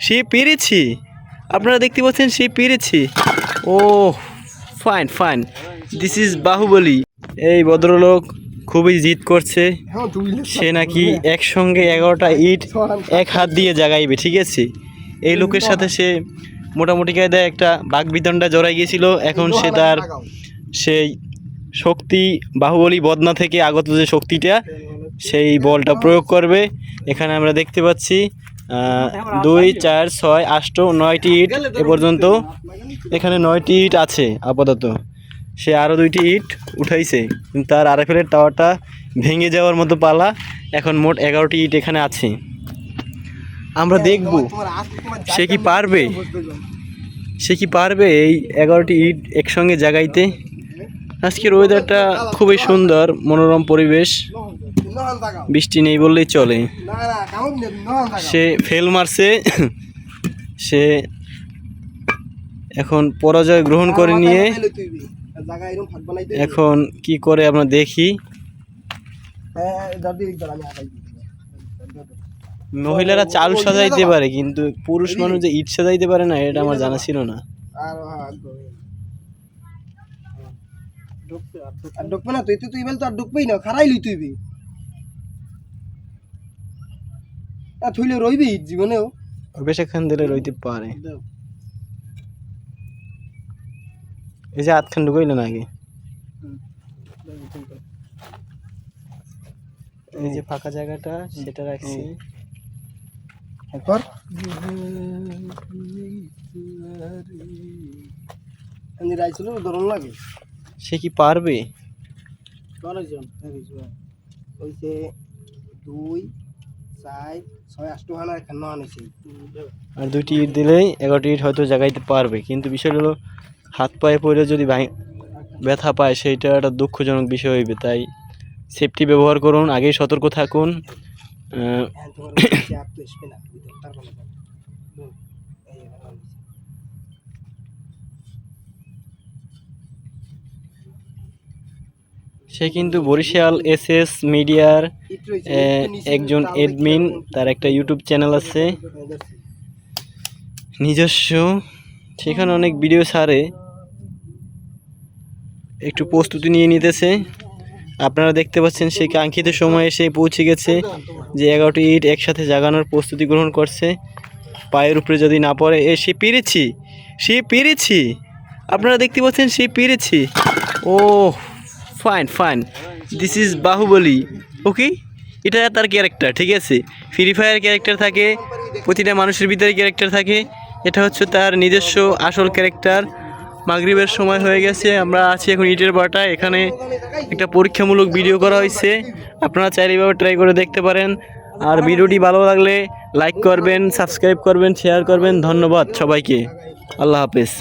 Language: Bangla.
সে পেরেছি, আপনারা দেখতে পাচ্ছেন সে পেরেছি। Oh fine fine, this is Baahubali. এই ভদ্রলোক খুবই জিদ করছে, সে নাকি একসঙ্গে 11টা ইট এক হাত দিয়ে জাগাইবে, ঠিক আছে। এই লোকের সাথে সে মোটামুটি কায়দায় একটা বাকবিতণ্ডা জড়াই গিয়েছিল। এখন সে তার সেই শক্তি, বাহুবলী বদনা থেকে আগত যে শক্তিটা, সেই বলটা প্রয়োগ করবে। এখানে আমরা দেখতে পাচ্ছি 2, 4, 6, 8, 9টি ইট এ পর্যন্ত। এখানে 9টি ইট আছে আপাতত। সে আরও 2টি ইট উঠাইছে, কিন্তু তার আরএফএলের টাওয়ারটা ভেঙে যাওয়ার মতো পালা। এখন মোট 11টি ইট এখানে আছে। আমরা দেখব সে কি পারবে, সে কি পারবে এই 11টি ইট একসঙ্গে জাগাইতে। আজকের ওয়েদারটা খুবই সুন্দর, মনোরম পরিবেশ, বৃষ্টি নেই বললেই চলে। সে ফেল মারছে, সে এখন পরাজয় গ্রহণ করে নিয়ে এখন কি করে আমরা দেখি। মহিলারা চাল সাজাইতে পারে, কিন্তু পুরুষ মানুষ যে ইট সাজাইতে পারে না, এটা আমার জানা ছিল না। ঢুকবে না, তুই বল তো আর ঢুকবেই না, খারাইলি তুই থইলে রইবি জীবনেও, বেশিক্ষণ দিলে রইতে পারে। এই যে আধখান ঢুকাইল না আগে, এই যে ফাঁকা জায়গাটা সেটা রাখছি। একবার রাইছিল ধরন লাগে, সে কি পারবে? 2, 4, 6, 8 হানা এখানে আনেছি। আর 2টি ইট দিলেই 11টি ইট হয়তো জাগাইতে পারবে, কিন্তু বিষয় হলো হাত পায়ে পড়ে যদি ব্যথা পায়, সেইটা একটা দুঃখজনক বিষয় হইবে। তাই সেফটি ব্যবহার করুন, আগেই সতর্ক থাকুন। সে কিন্তু বরিশাল এসএস মিডিয়ার একজন এডমিন, তার একটা ইউটিউব চ্যানেল আছে নিজস্ব, সেখানে অনেক ভিডিও ছাড়ে, একটু প্রস্তুতি নিয়ে নিতেছে। আপনারা দেখতে পাচ্ছেন সেই কাঙ্ক্ষিত সময়ে এসে পৌঁছে গেছে, যে 11টি ইট একসাথে জাগানোর প্রস্তুতি গ্রহণ করছে। পায়ের উপরে যদি না পড়ে, সে পেরেছি, সে পেরেছি, আপনারা দেখতে পাচ্ছেন সে পেরেছি। Oh fine fine, this is Baahubali. Okay, এটা তার ক্যারেক্টার, ঠিক আছে। ফ্রি ফায়ার ক্যারেক্টার থাকে, প্রতিটা মানুষের ভিতরে ক্যারেক্টার থাকে, এটা হচ্ছে তার নিজস্ব আসল ক্যারেক্টার। মাগরিবের সময় হয়ে গেছে, আমরা আছি এখন ইটের বাটায়। এখানে একটা পরীক্ষামূলক ভিডিও করা হয়েছে, আপনারা চাইলে এইভাবে ট্রাই করে দেখতে পারেন। আর ভিডিওটি ভালো লাগলে লাইক করবেন, সাবস্ক্রাইব করবেন, শেয়ার করবেন। ধন্যবাদ সবাইকে, আল্লাহ হাফেজ।